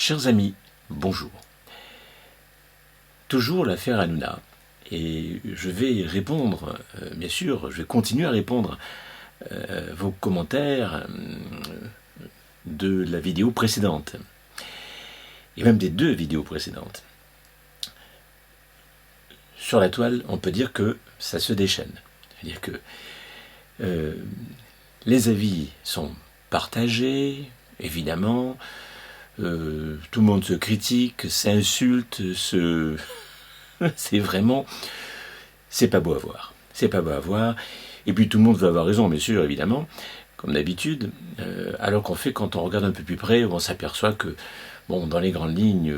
Chers amis, bonjour. Toujours l'affaire Hanouna. Et je vais répondre, bien sûr, je vais continuer à répondre vos commentaires de la vidéo précédente. Et même des deux vidéos précédentes. Sur la toile, on peut dire que ça se déchaîne. C'est-à-dire que les avis sont partagés, évidemment. Tout le monde se critique, s'insulte, c'est vraiment... C'est pas beau à voir. C'est pas beau à voir. Et puis tout le monde veut avoir raison, bien sûr, évidemment, comme d'habitude. Alors qu'en fait, quand on regarde un peu plus près, on s'aperçoit que, bon, dans les grandes lignes,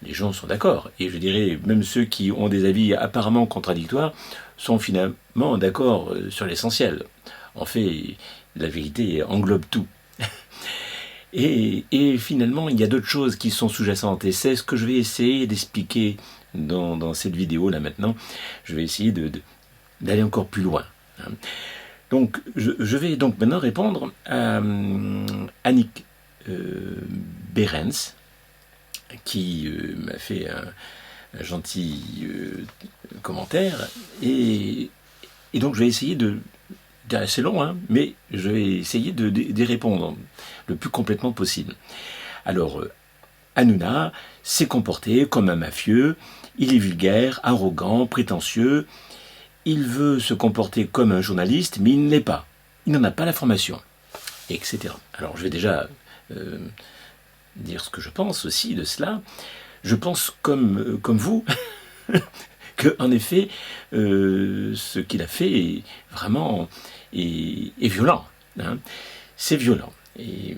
les gens sont d'accord. Et je dirais, même ceux qui ont des avis apparemment contradictoires sont finalement d'accord sur l'essentiel. En fait, la vérité englobe tout. Et finalement, il y a d'autres choses qui sont sous-jacentes. Et c'est ce que je vais essayer d'expliquer dans cette vidéo-là maintenant. Je vais essayer d'aller encore plus loin. Donc, je vais donc maintenant répondre à Annick Behrens, qui m'a fait un gentil commentaire. Et donc, je vais essayer c'est assez long, hein, mais je vais essayer d'y répondre le plus complètement possible. Alors, Hanouna s'est comporté comme un mafieux, il est vulgaire, arrogant, prétentieux, il veut se comporter comme un journaliste, mais il ne l'est pas. Il n'en a pas la formation, etc. Alors, je vais déjà dire ce que je pense aussi de cela. Je pense comme vous, que en effet, ce qu'il a fait est vraiment est violent. Hein. C'est violent.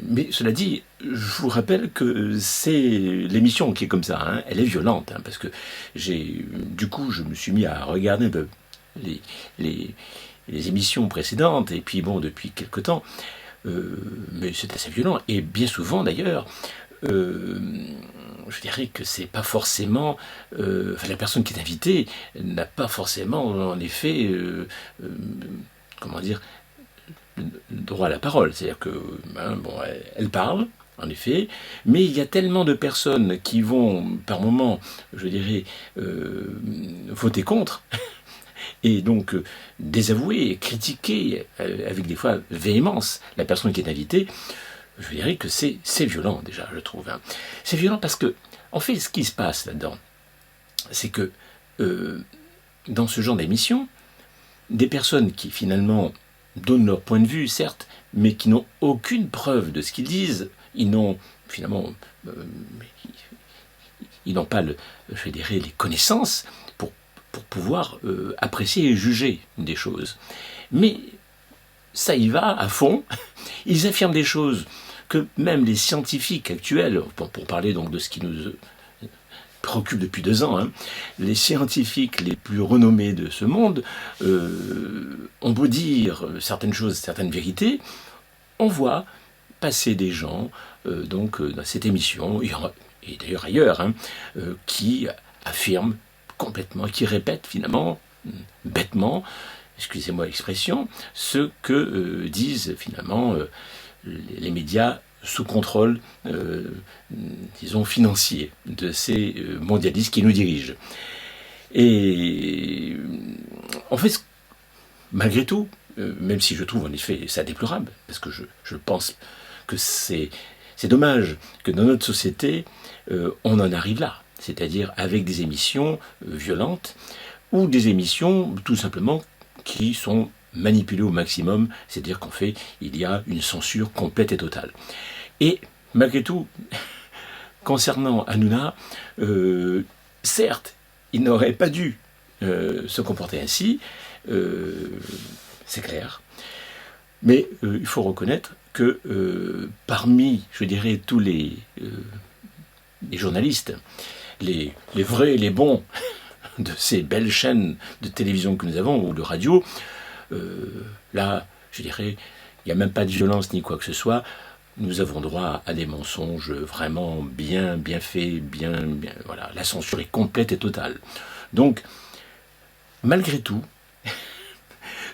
Mais cela dit, je vous rappelle que c'est l'émission qui est comme ça. Hein. Elle est violente, hein, parce que du coup, je me suis mis à regarder un peu les émissions précédentes, et puis bon, depuis quelque temps, mais c'est assez violent. Et bien souvent, d'ailleurs, je dirais que c'est pas forcément... la personne qui est invitée n'a pas forcément, en effet, comment dire, droit à la parole. C'est-à-dire que, elle parle, en effet, mais il y a tellement de personnes qui vont, par moment, je dirais, voter contre, et donc désavouer, critiquer, avec des fois véhémence, la personne qui est invitée. Je dirais que c'est violent déjà, je trouve. Hein. C'est violent parce que, en fait, ce qui se passe là-dedans, c'est que dans ce genre d'émission, des personnes qui finalement donnent leur point de vue, certes, mais qui n'ont aucune preuve de ce qu'ils disent, ils n'ont finalement, ils n'ont pas, je dirais, les connaissances pour pouvoir apprécier et juger des choses. Mais ça y va à fond. Ils affirment des choses que même les scientifiques actuels, pour parler donc de ce qui nous préoccupe depuis 2 ans, hein, les scientifiques les plus renommés de ce monde ont beau dire certaines choses, certaines vérités, on voit passer des gens donc dans cette émission, et d'ailleurs ailleurs, hein, qui affirment complètement, qui répètent finalement, bêtement, excusez-moi l'expression, ce que disent finalement les médias sous contrôle, disons, financier de ces mondialistes qui nous dirigent. Et en fait, malgré tout, même si je trouve en effet ça déplorable, parce que je pense que c'est dommage que dans notre société, on en arrive là, c'est-à-dire avec des émissions violentes, ou des émissions tout simplement qui sont manipulées au maximum, c'est-à-dire qu'en fait, il y a une censure complète et totale. Et malgré tout, concernant Hanouna, certes, il n'aurait pas dû se comporter ainsi, c'est clair, mais il faut reconnaître que parmi, je dirais, tous les journalistes, les vrais, les bons, de ces belles chaînes de télévision que nous avons, ou de radio, là, je dirais, il n'y a même pas de violence ni quoi que ce soit. Nous avons droit à des mensonges vraiment bien faits, voilà, la censure est complète et totale. Donc, malgré tout,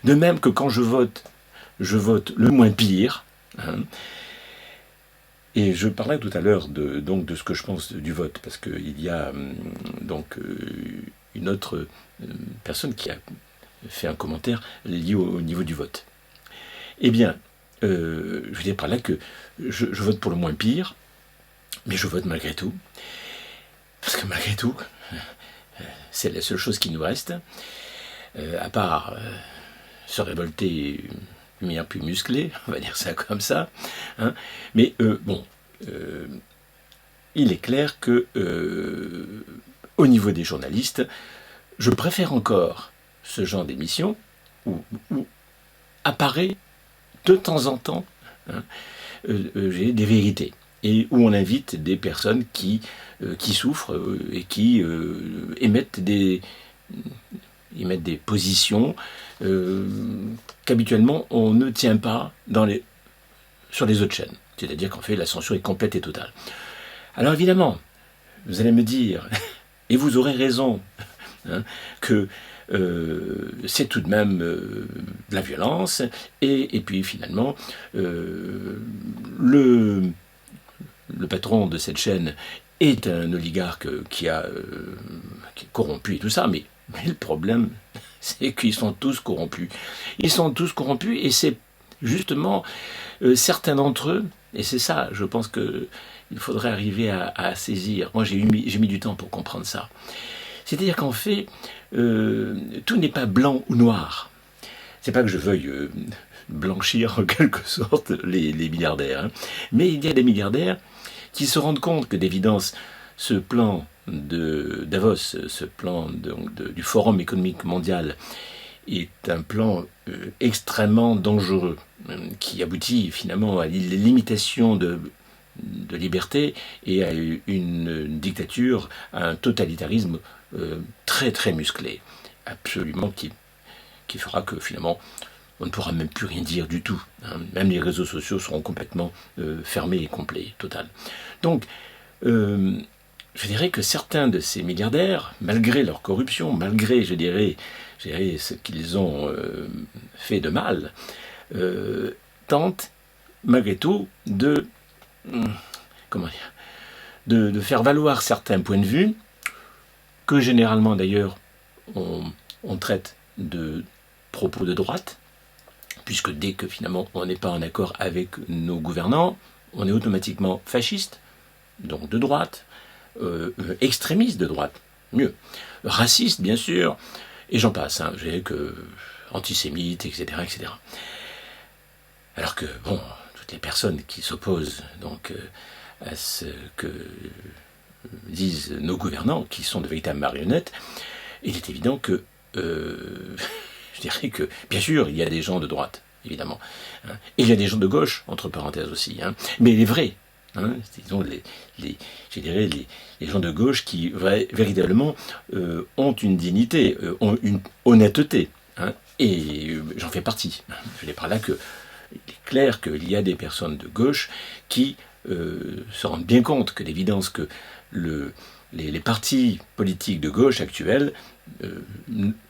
de même que quand je vote le moins pire, hein, Et je parlais tout à l'heure donc de ce que je pense du vote, parce qu'il y a une autre personne qui a fait un commentaire lié au niveau du vote. Eh bien, je veux dire par là que je vote pour le moins pire, mais je vote malgré tout, parce que malgré tout, c'est la seule chose qui nous reste, à part se révolter d'une manière plus musclée, on va dire ça comme ça. Hein. Mais il est clair que au niveau des journalistes, je préfère encore ce genre d'émission où apparaît de temps en temps j'ai des vérités et où on invite des personnes qui souffrent et qui émettent des positions qu'habituellement on ne tient pas sur les autres chaînes. C'est-à-dire qu'en fait la censure est complète et totale. Alors évidemment, vous allez me dire, et vous aurez raison, hein, que c'est tout de même de la violence, et puis finalement, le patron de cette chaîne est un oligarque qui est corrompu et tout ça, mais le problème, c'est qu'ils sont tous corrompus. Ils sont tous corrompus, et c'est justement certains d'entre eux, et c'est ça, je pense qu'il faudrait arriver à saisir. Moi, j'ai mis du temps pour comprendre ça. C'est-à-dire qu'en fait, tout n'est pas blanc ou noir. C'est pas que je veuille blanchir en quelque sorte les milliardaires, hein. Mais il y a des milliardaires qui se rendent compte que d'évidence, ce plan de Davos, ce plan du Forum économique mondial, est un plan extrêmement dangereux, qui aboutit finalement à l'imitation de liberté et à une dictature, à un totalitarisme très très musclé, absolument qui fera que finalement on ne pourra même plus rien dire du tout. Hein. Même les réseaux sociaux seront complètement fermés et complets, total. Donc, je dirais que certains de ces milliardaires, malgré leur corruption, malgré, je dirais ce qu'ils ont fait de mal, tentent malgré tout de faire valoir certains points de vue que généralement d'ailleurs on traite de propos de droite, puisque dès que finalement on n'est pas en accord avec nos gouvernants, on est automatiquement fasciste, donc de droite, extrémiste de droite, mieux, raciste bien sûr, et j'en passe, hein, j'ai que antisémite, etc., etc. Alors que, bon, toutes les personnes qui s'opposent donc à ce que disent nos gouvernants, qui sont de véritables marionnettes, il est évident que, je dirais que, bien sûr, il y a des gens de droite, évidemment, hein, et il y a des gens de gauche, entre parenthèses aussi, hein, mais les vrais, hein, disons je dirais les gens de gauche qui véritablement ont une dignité, ont une honnêteté, hein, et j'en fais partie. Je dis par là que il est clair qu'il y a des personnes de gauche qui se rendent bien compte que l'évidence que les partis politiques de gauche actuels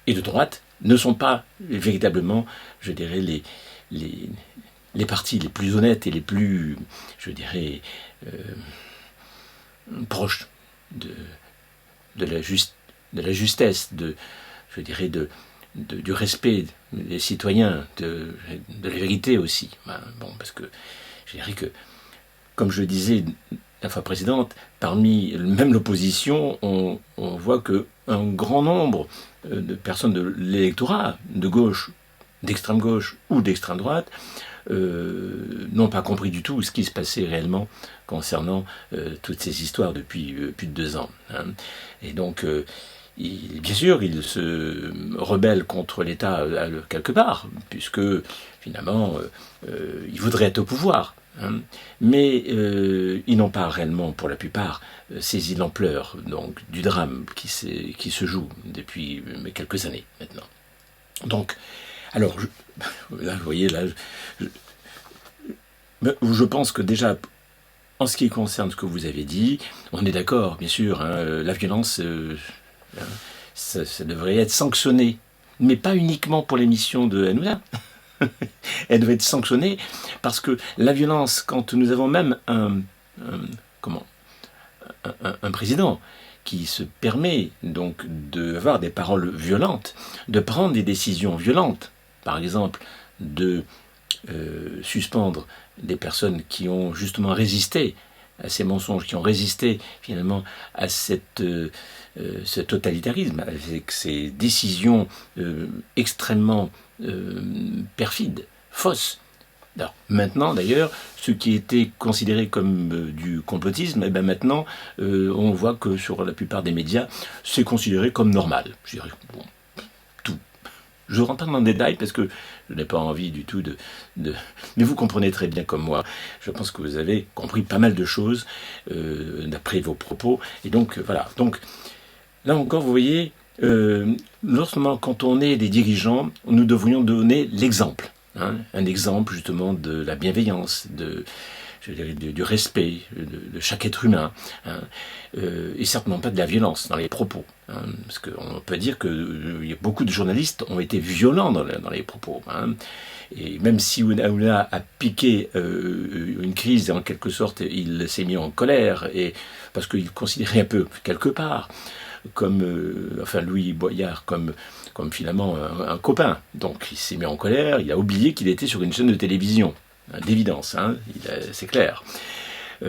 et de droite ne sont pas véritablement, je dirais, les partis les plus honnêtes et les plus, je dirais, proches de la justesse, je dirais, du respect des citoyens, de la vérité aussi. Bon, parce que je dirais que, comme je le disais la fois précédente, parmi même l'opposition, on voit qu'un grand nombre de personnes de l'électorat, de gauche, d'extrême gauche ou d'extrême droite, n'ont pas compris du tout ce qui se passait réellement concernant toutes ces histoires depuis plus de 2 ans. Hein. Et donc, bien sûr, ils se rebellent contre l'État quelque part, puisque finalement, ils voudraient être au pouvoir. Hein. Mais ils n'ont pas réellement, pour la plupart, saisi l'ampleur donc, du drame qui se joue depuis quelques années maintenant. Donc, alors, là, vous voyez, là, je pense que déjà, en ce qui concerne ce que vous avez dit, on est d'accord, bien sûr, hein, la violence, ça devrait être sanctionné, mais pas uniquement pour l'émission de Hanouna. Elle devrait être sanctionnée parce que la violence, quand nous avons même un comment, un président qui se permet donc d'avoir des paroles violentes, de prendre des décisions violentes, par exemple de suspendre des personnes qui ont justement résisté à ces mensonges, qui ont résisté finalement à ce totalitarisme, avec ces décisions extrêmement perfides, fausses. Alors, maintenant, d'ailleurs, ce qui était considéré comme du complotisme, eh ben maintenant, on voit que sur la plupart des médias, c'est considéré comme normal. Je dirais, bon, tout. Je ne rentre pas dans le détail parce que je n'ai pas envie du tout Mais vous comprenez très bien comme moi. Je pense que vous avez compris pas mal de choses d'après vos propos. Et donc, voilà. Donc, là encore, vous voyez, lorsque quand on est des dirigeants, nous devrions donner l'exemple. Un exemple justement de la bienveillance, du respect de chaque être humain, et certainement pas de la violence dans les propos. Parce qu'on peut dire que beaucoup de journalistes ont été violents dans les propos. Et même si Ounaoula a piqué une crise, en quelque sorte, il s'est mis en colère, parce qu'il considérait un peu, quelque part, comme Louis Boyard comme finalement un copain. Donc il s'est mis en colère, il a oublié qu'il était sur une chaîne de télévision, d'évidence, c'est clair. Il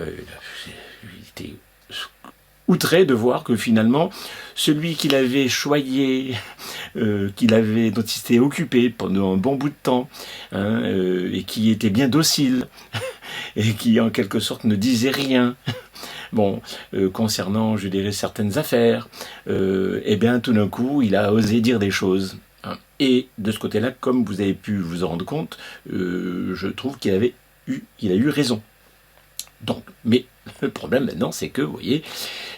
était outré de voir que finalement celui qu'il avait choyé, dont il s'était occupé pendant un bon bout de temps, et qui était bien docile, et qui en quelque sorte ne disait rien, concernant, je dirais, certaines affaires, eh bien, tout d'un coup, il a osé dire des choses. Et de ce côté-là, comme vous avez pu vous en rendre compte, je trouve qu'il a eu raison. Donc, mais le problème maintenant, c'est que, vous voyez,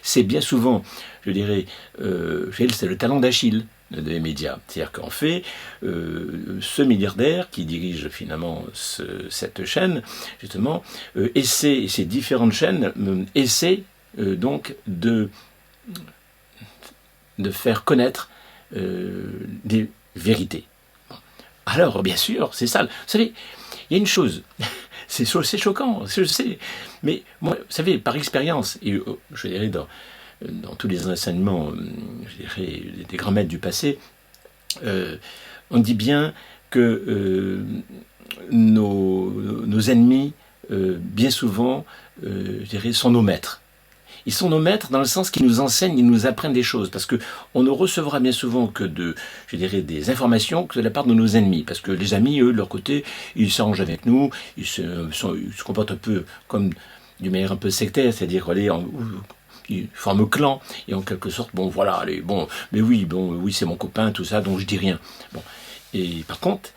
c'est bien souvent, je dirais, c'est le talon d'Achille des médias. C'est-à-dire qu'en fait, ce milliardaire qui dirige finalement cette chaîne, justement, et ces différentes chaînes essaient donc de faire connaître des vérités. Alors, bien sûr, c'est ça. Vous savez, il y a une chose, c'est choquant, je sais, mais moi, vous savez, par expérience, et je dirais dans tous les enseignements, je dirais, des grands maîtres du passé, on dit bien que nos ennemis, bien souvent, je dirais, sont nos maîtres. Ils sont nos maîtres dans le sens qu'ils nous enseignent, ils nous apprennent des choses, parce qu'on ne recevra bien souvent que des informations que de la part de nos ennemis, parce que les amis, eux, de leur côté, ils s'arrangent avec nous, ils se comportent un peu comme d'une manière un peu sectaire, c'est-à-dire ils forment clan, et en quelque sorte, mais oui, c'est mon copain, tout ça, donc je dis rien. Bon. Et par contre,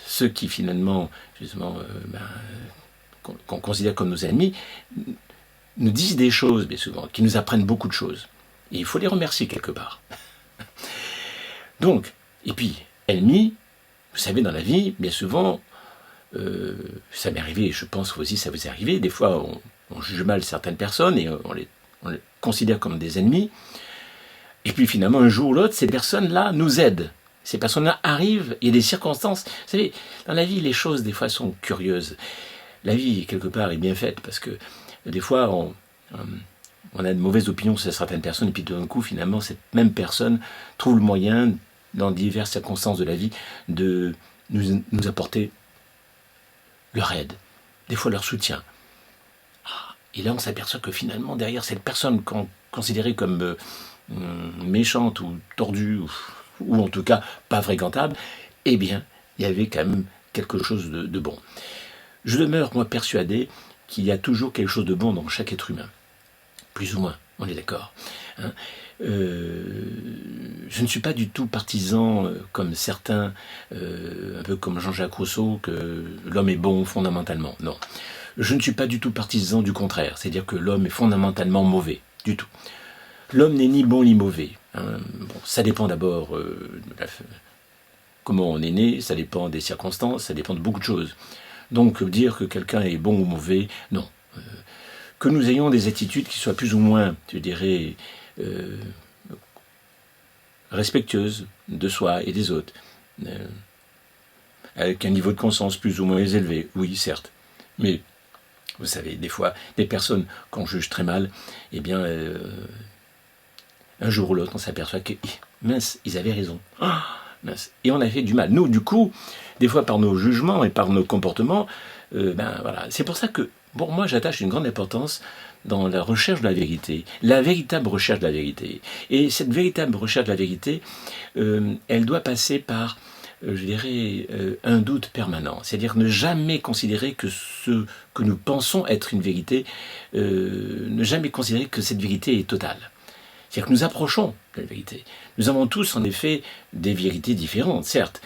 ceux qui finalement, justement, qu'on considère comme nos ennemis, nous disent des choses, bien souvent, qui nous apprennent beaucoup de choses. Et il faut les remercier quelque part. Donc, et puis, ennemis, vous savez, dans la vie, bien souvent, ça m'est arrivé, et je pense que vous aussi ça vous est arrivé, des fois on juge mal certaines personnes et on les considère comme des ennemis, et puis finalement un jour ou l'autre, ces personnes-là nous aident. Ces personnes-là arrivent, il y a des circonstances. Vous savez, dans la vie, les choses des fois sont curieuses. La vie, quelque part, est bien faite, parce que des fois, on a de mauvaises opinions sur certaines personnes, et puis d'un coup, finalement, cette même personne trouve le moyen, dans diverses circonstances de la vie, de nous apporter leur aide, des fois leur soutien. Et là, on s'aperçoit que finalement, derrière cette personne qu'on considérait comme méchante ou tordue, ou en tout cas pas fréquentable, eh bien, il y avait quand même quelque chose de bon. Je demeure, moi, persuadé qu'il y a toujours quelque chose de bon dans chaque être humain. Plus ou moins, on est d'accord. Je ne suis pas du tout partisan, comme certains, un peu comme Jean-Jacques Rousseau, que l'homme est bon fondamentalement. Non. Je ne suis pas du tout partisan du contraire, c'est-à-dire que l'homme est fondamentalement mauvais, du tout. L'homme n'est ni bon ni mauvais. Ça dépend d'abord comment on est né, ça dépend des circonstances, ça dépend de beaucoup de choses. Donc dire que quelqu'un est bon ou mauvais, non. Que nous ayons des attitudes qui soient plus ou moins, je dirais, respectueuses de soi et des autres, avec un niveau de conscience plus ou moins élevé, oui, certes. Mais Vous savez, des fois, des personnes qu'on juge très mal, eh bien, un jour ou l'autre, on s'aperçoit que, mince, ils avaient raison. Ah, mince. Et on a fait du mal. Nous, du coup, des fois par nos jugements et par nos comportements, voilà. C'est pour ça que, bon, moi, j'attache une grande importance dans la recherche de la vérité, la véritable recherche de la vérité. Et cette véritable recherche de la vérité, elle doit passer par, je dirais, un doute permanent. C'est-à-dire ne jamais considérer que ce que nous pensons être une vérité, ne jamais considérer que cette vérité est totale. C'est-à-dire que nous approchons de la vérité. Nous avons tous, en effet, des vérités différentes, certes.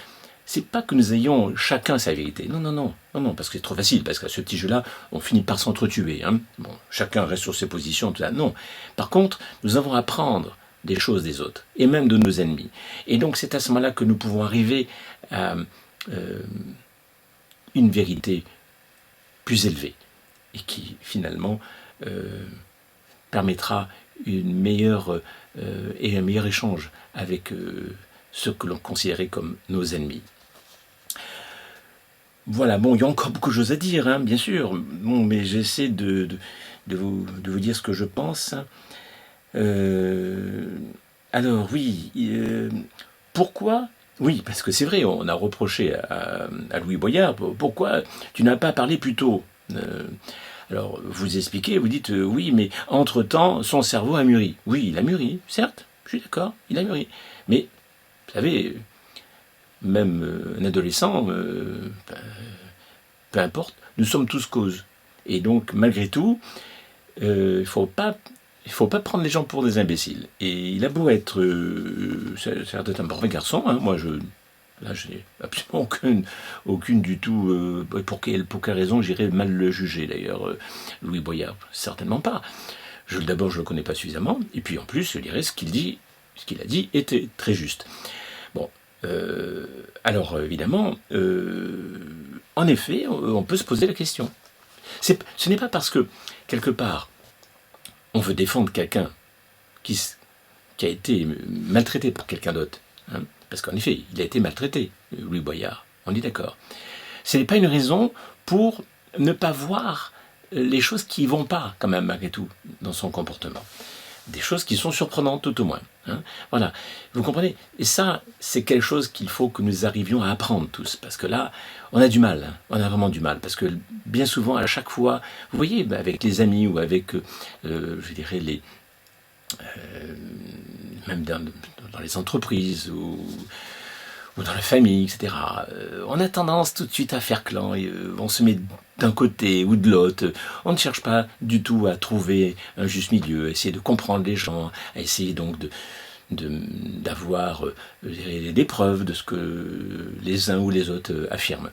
C'est pas que nous ayons chacun sa vérité. Non, parce que c'est trop facile, parce qu'à ce petit jeu-là, on finit par s'entretuer. Hein. Bon, chacun reste sur ses positions, tout ça. Non. Par contre, nous avons à apprendre des choses des autres, et même de nos ennemis. Et donc, c'est à ce moment-là que nous pouvons arriver à une vérité plus élevée, et qui, finalement, permettra une meilleure et un meilleur échange avec ceux que l'on considérait comme nos ennemis. Voilà, bon, il y a encore beaucoup de choses à dire, hein, bien sûr, bon, mais j'essaie de vous dire ce que je pense. Alors, oui, pourquoi? Oui, parce que c'est vrai, on a reproché à Louis Boyard, pourquoi tu n'as pas parlé plus tôt? Alors, vous expliquez, vous dites, oui, mais entre-temps, son cerveau a mûri. Oui, il a mûri, certes, je suis d'accord, il a mûri. Mais, vous savez, même un adolescent, peu importe, nous sommes tous causes. Et donc, malgré tout, il ne faut pas prendre les gens pour des imbéciles. Et il a beau être, certes, un parfait garçon, hein, moi, là, j'ai absolument aucune du tout. Pour quelle raison j'irais mal le juger, d'ailleurs, Louis Boyard? Certainement pas. D'abord, je ne le connais pas suffisamment, et puis en plus, je dirais ce qu'il a dit était très juste. Bon, alors évidemment, en effet, on peut se poser la question. Ce n'est pas parce que, quelque part, on veut défendre quelqu'un qui a été maltraité par quelqu'un d'autre, hein, parce qu'en effet, il a été maltraité, Louis Boyard, on est d'accord. Ce n'est pas une raison pour ne pas voir les choses qui ne vont pas, quand même, malgré tout, dans son comportement. Des choses qui sont surprenantes, tout au moins. Hein. Voilà, vous comprenez? Et ça, c'est quelque chose qu'il faut que nous arrivions à apprendre tous, parce que là, on a du mal, hein. On a vraiment du mal, parce que bien souvent, à chaque fois, vous voyez, avec les amis ou avec, je dirais, même dans les entreprises ou dans la famille, etc. On a tendance tout de suite à faire clan, et on se met d'un côté ou de l'autre. On ne cherche pas du tout à trouver un juste milieu, à essayer de comprendre les gens, à essayer donc d'avoir des preuves de ce que les uns ou les autres affirment.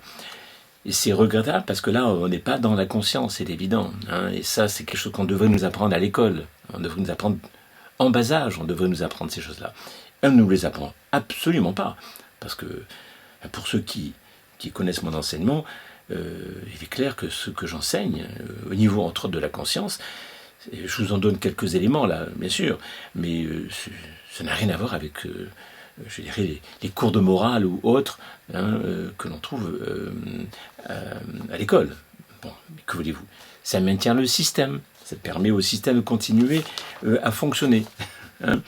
Et c'est regrettable parce que là, on n'est pas dans la conscience, c'est évident. Hein, et ça, c'est quelque chose qu'on devrait nous apprendre à l'école. On devrait nous apprendre en bas âge, on devrait nous apprendre ces choses-là. On ne nous les apprend absolument pas. Parce que pour ceux qui connaissent mon enseignement, il est clair que ce que j'enseigne, au niveau entre autres de la conscience, je vous en donne quelques éléments là, bien sûr, mais ça n'a rien à voir avec, je dirais, les cours de morale ou autres, hein, que l'on trouve à l'école. Bon, mais que voulez-vous? Ça maintient le système, ça permet au système de continuer à fonctionner. Hein.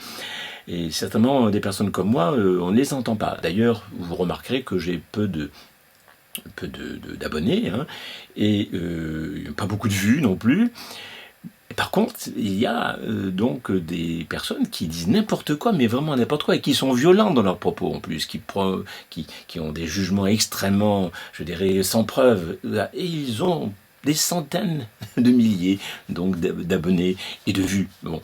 Et certainement, des personnes comme moi, on ne les entend pas. D'ailleurs, vous remarquerez que j'ai peu d'abonnés, hein, et pas beaucoup de vues non plus. Et par contre, il y a donc des personnes qui disent n'importe quoi, mais vraiment n'importe quoi, et qui sont violents dans leurs propos en plus, qui ont des jugements extrêmement, je dirais, sans preuve. Et ils ont des centaines de milliers donc d'abonnés et de vues. Bon.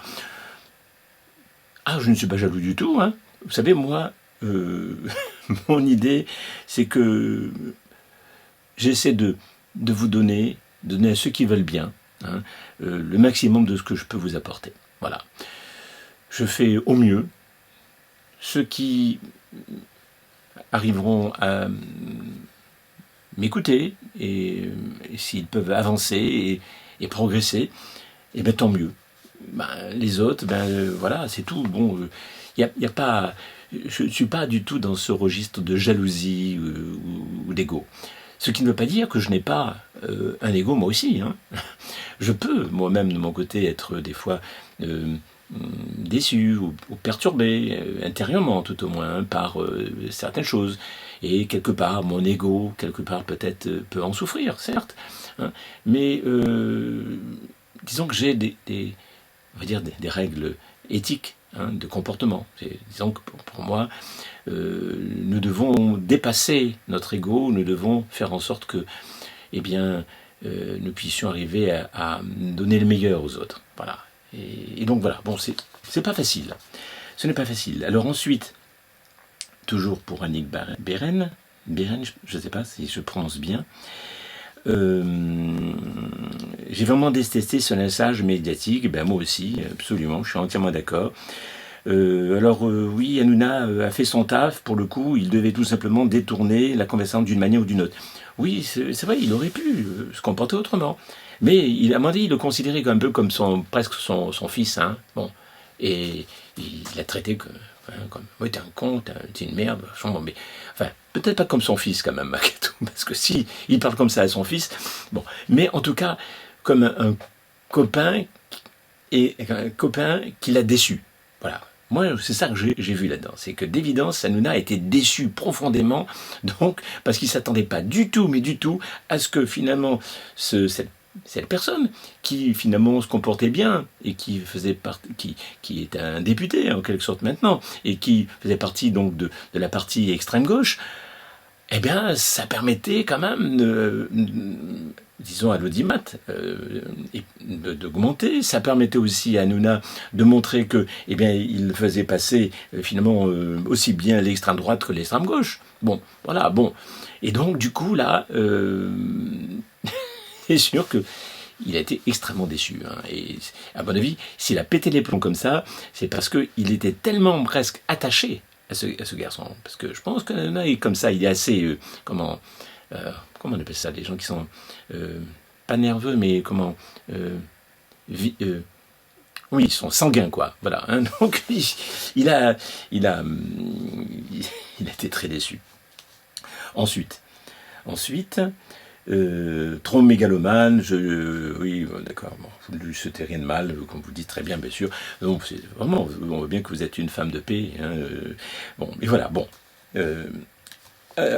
Ah, je ne suis pas jaloux du tout, hein. Vous savez, moi, mon idée, c'est que j'essaie de vous donner à ceux qui veulent bien, hein, le maximum de ce que je peux vous apporter. Voilà. Je fais au mieux. Ceux qui arriveront à m'écouter, et s'ils peuvent avancer et progresser, eh bien tant mieux. Les autres, voilà, c'est tout. Bon, y a pas, je ne suis pas du tout dans ce registre de jalousie ou d'ego. Ce qui ne veut pas dire que je n'ai pas un ego moi aussi. Hein. Je peux moi-même de mon côté être des fois déçu ou perturbé, intérieurement tout au moins, par certaines choses. Et quelque part, mon ego, quelque part peut-être, peut en souffrir, certes. Hein. Mais disons que j'ai on va dire des règles éthiques, hein, de comportement. Disons que pour moi, nous devons dépasser notre ego, nous devons faire en sorte que, eh bien, nous puissions arriver à donner le meilleur aux autres. Voilà. Et donc voilà, bon, c'est pas facile. Ce n'est pas facile. Alors ensuite, toujours pour Annick Beren, je ne sais pas si je prononce bien, j'ai vraiment détesté ce message médiatique, ben moi aussi, absolument, je suis entièrement d'accord. Oui, Hanouna a fait son taf, pour le coup, il devait tout simplement détourner la conversation d'une manière ou d'une autre. Oui, c'est vrai, il aurait pu se comporter autrement. Mais à un moment donné, il le considérait un peu comme presque son fils. Hein. Bon. Et il l'a traité comme oui, t'es un con, t'es une merde. Mais, enfin, peut-être pas comme son fils quand même, malgré tout, parce que si il parle comme ça à son fils, bon. Mais en tout cas, comme un copain qui l'a déçu. Voilà. Moi, c'est ça que j'ai vu là-dedans. C'est que d'évidence, Hanouna a été déçu profondément, donc, parce qu'il ne s'attendait pas du tout, mais du tout, à ce que finalement, cette personne qui finalement se comportait bien et qui faisait qui est un député en quelque sorte maintenant, et qui faisait partie donc de la partie extrême gauche, eh bien, ça permettait quand même, disons, à l'audimat d'augmenter. Ça permettait aussi à Hanouna de montrer que, eh bien, il faisait passer finalement aussi bien l'extrême droite que l'extrême gauche. Bon, voilà, bon. Et donc, du coup, là, c'est sûr que il a été extrêmement déçu. Hein. Et à mon avis, s'il a pété les plombs comme ça, c'est parce qu'il était tellement presque attaché à ce garçon. Parce que je pense qu'Hanouna est comme ça, il est assez, comment on appelle ça, les gens qui sont pas nerveux, mais oui, ils sont sanguins, quoi. Voilà. Hein. Donc, il a été très déçu. Ensuite, trop mégalomane, oui, d'accord, bon, vous ne lui souhaitez rien de mal, comme vous dites très bien, bien sûr. Donc, c'est vraiment, on voit bien que vous êtes une femme de paix. Hein, bon, et voilà, bon.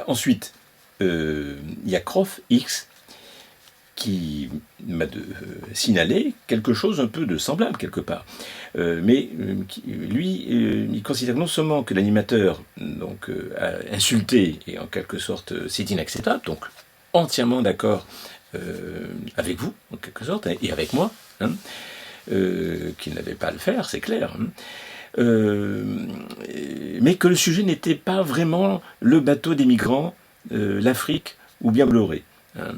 Ensuite, il y a Croft X qui m'a signalé quelque chose un peu de semblable quelque part. Mais lui, il considère non seulement que l'animateur a insulté, et en quelque sorte c'est inacceptable, donc entièrement d'accord avec vous, en quelque sorte, et avec moi, hein, qu'il n'avait pas à le faire, c'est clair. Hein. Mais que le sujet n'était pas vraiment le bateau des migrants, l'Afrique ou bien Bolloré. Hein.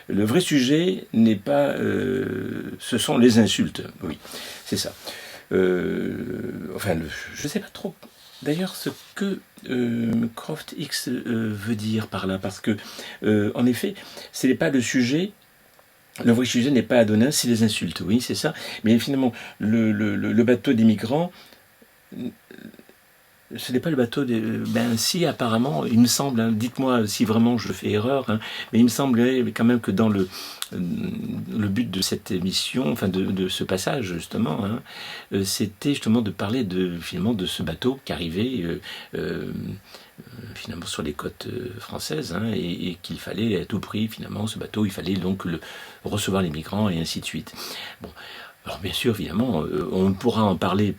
Le vrai sujet n'est pas... ce sont les insultes, oui, c'est ça. Je ne sais pas trop d'ailleurs ce que Croft X veut dire par là, parce que, en effet, ce n'est pas le sujet... Le vrai sujet n'est pas Hanouna, c'est les insultes, oui, c'est ça. Mais finalement, le bateau des migrants... Ce n'est pas le bateau des... Ben si, apparemment, il me semble, hein, dites-moi si vraiment je fais erreur, hein, mais il me semblait quand même que dans le but de cette émission, enfin de ce passage justement, hein, c'était justement de parler finalement de ce bateau qui arrivait finalement sur les côtes françaises, hein, et qu'il fallait à tout prix, finalement, ce bateau, il fallait donc recevoir les migrants et ainsi de suite. Bon, alors bien sûr, évidemment, on pourra en parler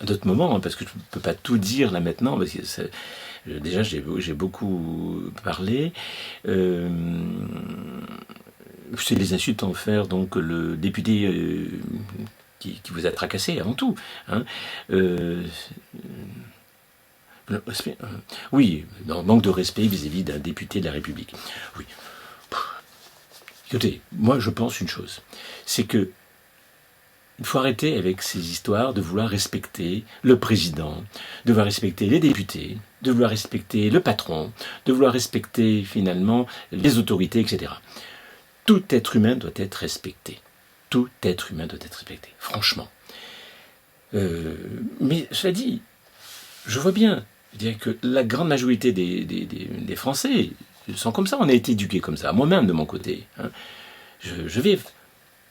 à d'autres moments, hein, parce que je ne peux pas tout dire là maintenant, parce que déjà j'ai beaucoup parlé. C'est les insultes envers donc le député qui vous a tracassé avant tout. Hein. Oui, manque de respect vis-à-vis d'un député de la République. Oui. Écoutez, moi je pense une chose, c'est que il faut arrêter avec ces histoires de vouloir respecter le président, de vouloir respecter les députés, de vouloir respecter le patron, de vouloir respecter finalement les autorités, etc. Tout être humain doit être respecté. Tout être humain doit être respecté, franchement. Mais cela dit, je vois bien Je dirais que la grande majorité des Français sont comme ça, on a été éduqués comme ça, moi-même de mon côté. Hein. Je vais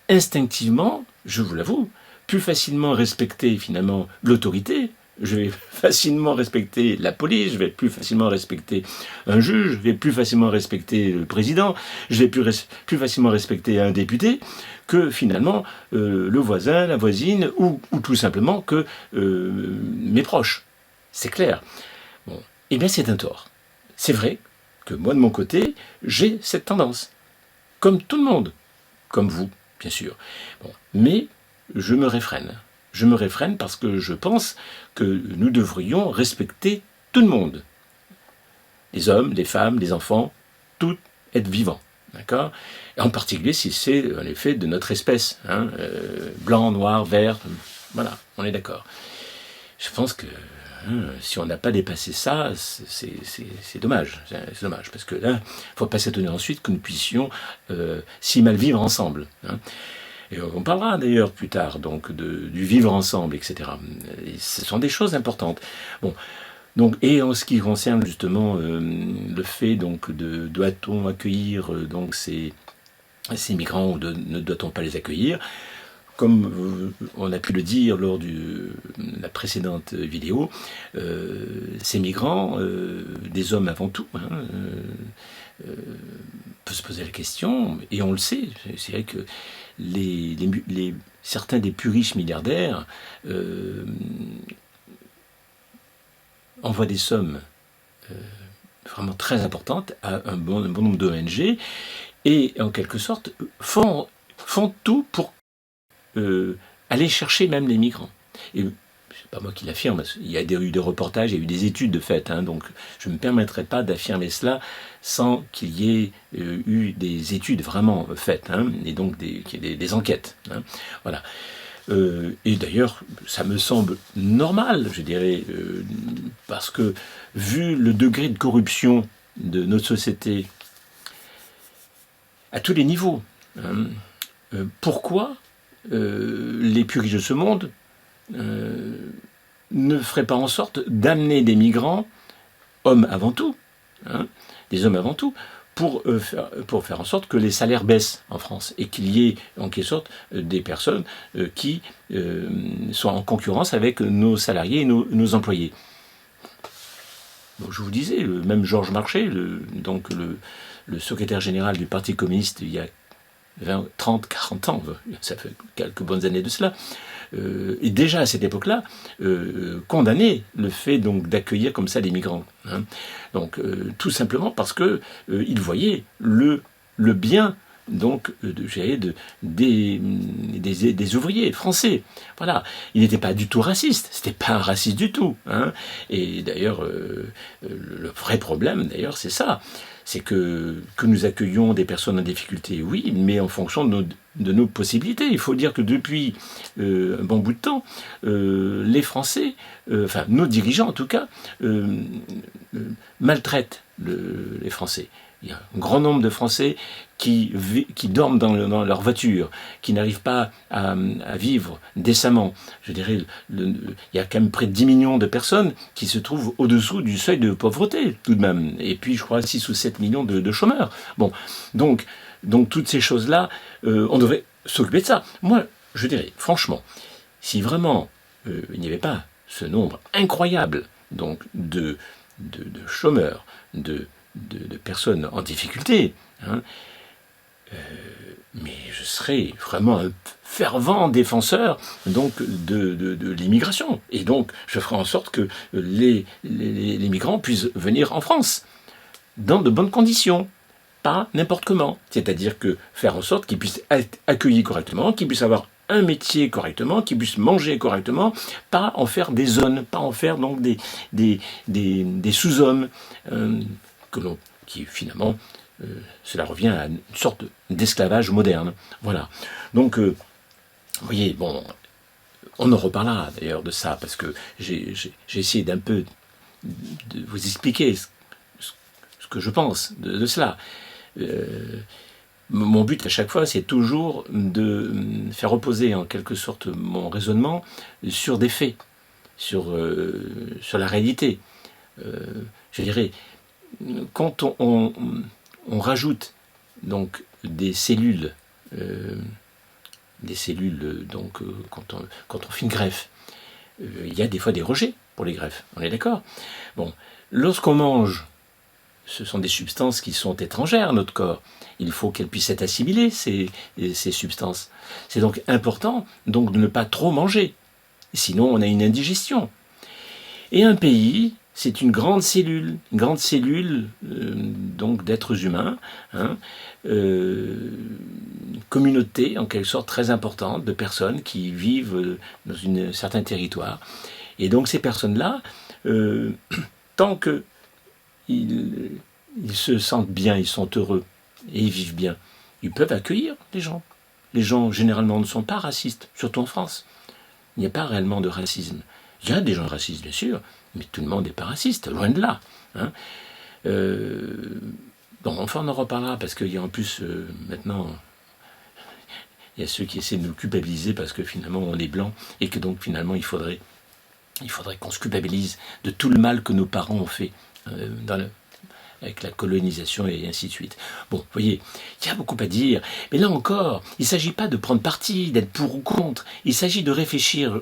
instinctivement, je vous l'avoue, plus facilement respecter finalement l'autorité, je vais facilement respecter la police, je vais plus facilement respecter un juge, je vais plus facilement respecter le président, je vais plus facilement respecter un député que finalement le voisin, la voisine ou tout simplement que mes proches. C'est clair. Bon. Eh bien c'est un tort. C'est vrai que moi de mon côté, j'ai cette tendance. Comme tout le monde. Comme vous, bien sûr. Bon. Mais je me réfrène. Je me réfrène parce que je pense que nous devrions respecter tout le monde. Les hommes, les femmes, les enfants, tout être vivant. D'accord ? En particulier si c'est un effet de notre espèce. Hein, blanc, noir, vert, voilà, on est d'accord. Je pense que si on n'a pas dépassé ça, c'est dommage. C'est dommage, parce que là, il ne faut pas s'étonner ensuite que nous puissions si mal vivre ensemble. Hein. Et on parlera d'ailleurs plus tard donc du vivre ensemble, etc. Et ce sont des choses importantes. Bon, donc, et en ce qui concerne justement le fait donc doit-on accueillir donc ces migrants ou ne doit-on pas les accueillir? Comme on a pu le dire lors de la précédente vidéo, ces migrants, des hommes avant tout, hein, peut se poser la question, et on le sait, c'est vrai que certains des plus riches milliardaires envoient des sommes vraiment très importantes à un bon nombre d'ONG, et en quelque sorte font tout pour aller chercher même les migrants. Et c'est pas moi qui l'affirme, il y a eu des reportages, il y a eu des études de fait, hein, donc je ne me permettrai pas d'affirmer cela sans qu'il y ait eu des études vraiment faites, hein, et donc des enquêtes. Hein, voilà. Et d'ailleurs, ça me semble normal, je dirais, parce que vu le degré de corruption de notre société à tous les niveaux, hein, pourquoi les plus riches de ce monde ne feraient pas en sorte d'amener des migrants, hommes avant tout, hein, des hommes avant tout, pour faire en sorte que les salaires baissent en France et qu'il y ait en quelque sorte des personnes qui soient en concurrence avec nos salariés et nos employés. Donc, je vous disais, même Georges Marchais, le secrétaire général du Parti communiste il y a 20, 30, 40 ans, ça fait quelques bonnes années de cela, et déjà à cette époque-là, condamnait le fait donc d'accueillir comme ça des migrants. Hein. Donc tout simplement parce que il voyait le bien donc des ouvriers français. Voilà, il n'était pas du tout raciste, c'était pas un raciste du tout. Hein. Et d'ailleurs, le vrai problème, d'ailleurs, c'est ça. C'est que nous accueillons des personnes en difficulté, oui, mais en fonction de nos possibilités. Il faut dire que depuis un bon bout de temps, les Français, enfin nos dirigeants en tout cas, maltraitent les Français. Il y a un grand nombre de Français qui dorment dans leur voiture, qui n'arrivent pas à vivre décemment. Je dirais, il y a quand même près de 10 millions de personnes qui se trouvent au-dessous du seuil de pauvreté, tout de même. Et puis, je crois, 6 ou 7 millions de chômeurs. Bon, donc toutes ces choses-là, on devrait s'occuper de ça. Moi, je dirais, franchement, si vraiment il n'y avait pas ce nombre incroyable donc, de chômeurs, de personnes en difficulté, hein, mais je serais vraiment un fervent défenseur donc de l'immigration. Et donc, je ferai en sorte que les migrants puissent venir en France dans de bonnes conditions, pas n'importe comment. C'est-à-dire que faire en sorte qu'ils puissent être accueillis correctement, qu'ils puissent avoir un métier correctement, qu'ils puissent manger correctement, pas en faire des zones, pas en faire donc des sous-hommes, qui finalement, cela revient à une sorte d'esclavage moderne. Voilà. Donc, vous voyez, bon, on en reparlera d'ailleurs de ça, parce que j'ai essayé d'un peu de vous expliquer ce que je pense de cela. Mon but à chaque fois, c'est toujours de faire reposer en quelque sorte mon raisonnement sur des faits, sur la réalité. je dirais, quand on rajoute donc des cellules, donc quand on fait une greffe, il y a des fois des rejets pour les greffes, on est d'accord? Bon, lorsqu'on mange, ce sont des substances qui sont étrangères à notre corps. Il faut qu'elles puissent être assimilées, ces substances. C'est donc important donc, de ne pas trop manger. Sinon, on a une indigestion. Et un pays, c'est une grande cellule donc d'êtres humains, hein, une communauté en quelque sorte très importante de personnes qui vivent dans un certain territoire. Et donc ces personnes-là, tant que ils se sentent bien, ils sont heureux et ils vivent bien, ils peuvent accueillir les gens. Les gens généralement ne sont pas racistes, surtout en France. Il n'y a pas réellement de racisme. Il y a des gens racistes, bien sûr, mais tout le monde n'est pas raciste, loin de là. Hein. Bon, enfin, on en reparlera, parce qu'il y a en plus, maintenant, il y a ceux qui essaient de nous culpabiliser parce que finalement on est blanc, et que donc finalement il faudrait qu'on se culpabilise de tout le mal que nos parents ont fait avec la colonisation et ainsi de suite. Bon, vous voyez, il y a beaucoup à dire, mais là encore, il ne s'agit pas de prendre parti, d'être pour ou contre, il s'agit de réfléchir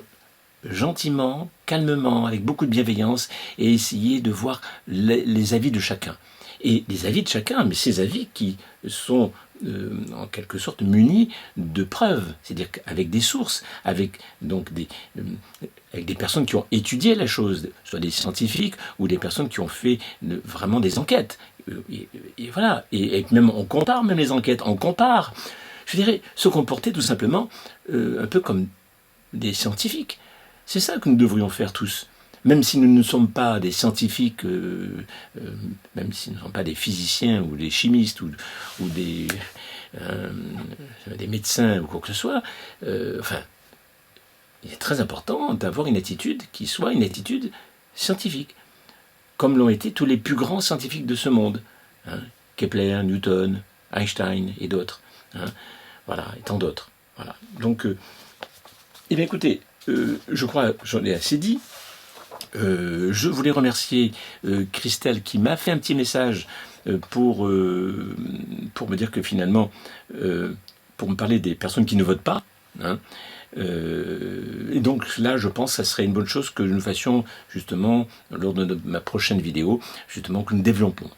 gentiment, calmement, avec beaucoup de bienveillance, et essayer de voir les avis de chacun. Et les avis de chacun, mais ces avis qui sont en quelque sorte munis de preuves, c'est-à-dire avec des sources, avec donc avec des personnes qui ont étudié la chose, soit des scientifiques ou des personnes qui ont fait vraiment des enquêtes. Et voilà, et même on compare même les enquêtes, on compare. Je dirais se comporter tout simplement un peu comme des scientifiques. C'est ça que nous devrions faire tous. Même si nous ne sommes pas des scientifiques, même si nous ne sommes pas des physiciens ou des chimistes ou des médecins ou quoi que ce soit, enfin, il est très important d'avoir une attitude qui soit une attitude scientifique, comme l'ont été tous les plus grands scientifiques de ce monde. Hein, Kepler, Newton, Einstein et d'autres. Hein, voilà, et tant d'autres. Voilà. Donc, eh bien écoutez, je crois que j'en ai assez dit. Je voulais remercier Christelle qui m'a fait un petit message pour me dire que finalement, pour me parler des personnes qui ne votent pas, hein, et donc là, je pense que ça serait une bonne chose que nous fassions justement lors de ma prochaine vidéo, justement que nous développions,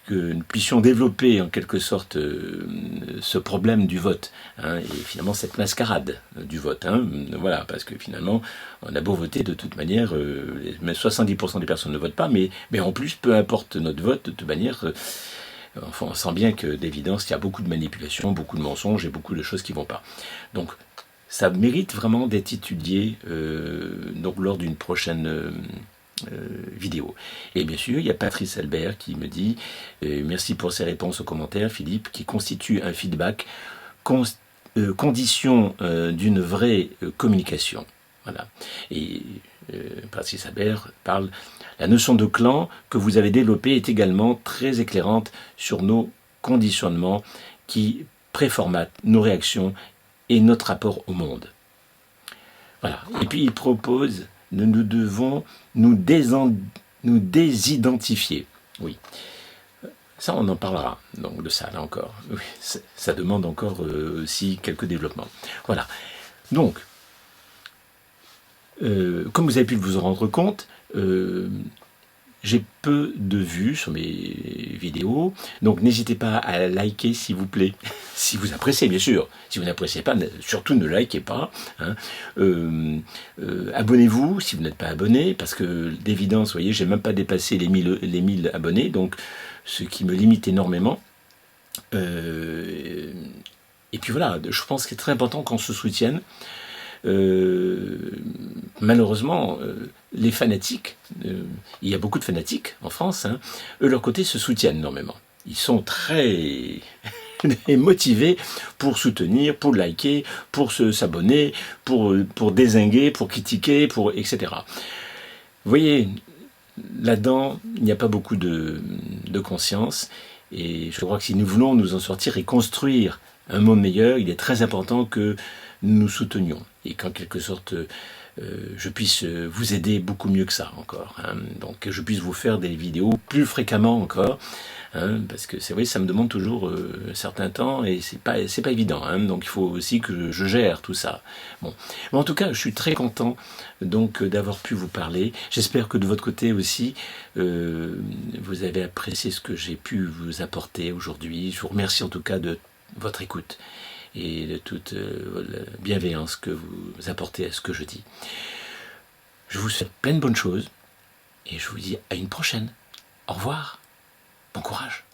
que nous puissions développer en quelque sorte ce problème du vote, hein, et finalement cette mascarade du vote. Hein, voilà, parce que finalement, on a beau voter de toute manière, 70% des personnes ne votent pas, mais en plus, peu importe notre vote, de toute manière, enfin, on sent bien que d'évidence, il y a beaucoup de manipulations, beaucoup de mensonges et beaucoup de choses qui ne vont pas. Donc, ça mérite vraiment d'être étudié donc, lors d'une prochaine vidéo. Et bien sûr, il y a Patrice Albert qui me dit merci pour ces réponses aux commentaires, Philippe, qui constitue un feedback, condition d'une vraie communication. Voilà. Et Patrice Albert parle la notion de clan que vous avez développée est également très éclairante sur nos conditionnements qui préformatent nos réactions et notre rapport au monde. Voilà. Et puis il propose nous devons nous désidentifier. Oui. Ça, on en parlera, donc de ça, là encore. Oui, ça demande encore aussi quelques développements. Voilà. Donc, comme vous avez pu vous en rendre compte, j'ai peu de vues sur mes vidéos, donc n'hésitez pas à liker s'il vous plaît, si vous appréciez bien sûr. Si vous n'appréciez pas, surtout ne likez pas. Hein. Abonnez-vous si vous n'êtes pas abonné, parce que d'évidence, vous voyez, j'ai même pas dépassé les 1000 abonnés, donc ce qui me limite énormément. Et puis voilà, je pense qu'il est très important qu'on se soutienne. Malheureusement, les fanatiques, il y a beaucoup de fanatiques en France, hein, eux, leur côté, se soutiennent énormément. Ils sont très motivés pour soutenir, pour liker, pour s'abonner, pour dézinguer, pour critiquer, etc. Vous voyez, là-dedans, il n'y a pas beaucoup de conscience, et je crois que si nous voulons nous en sortir et construire un monde meilleur, il est très important que nous nous soutenions et qu'en quelque sorte je puisse vous aider beaucoup mieux que ça encore. Hein. Donc que je puisse vous faire des vidéos plus fréquemment encore. Hein, parce que c'est vrai, ça me demande toujours un certain temps et c'est pas évident. Hein, donc il faut aussi que je gère tout ça. Bon, mais en tout cas, je suis très content donc d'avoir pu vous parler. J'espère que de votre côté aussi, vous avez apprécié ce que j'ai pu vous apporter aujourd'hui. Je vous remercie en tout cas de votre écoute et de toute la bienveillance que vous apportez à ce que je dis. Je vous souhaite plein de bonnes choses et je vous dis à une prochaine. Au revoir. Bon courage.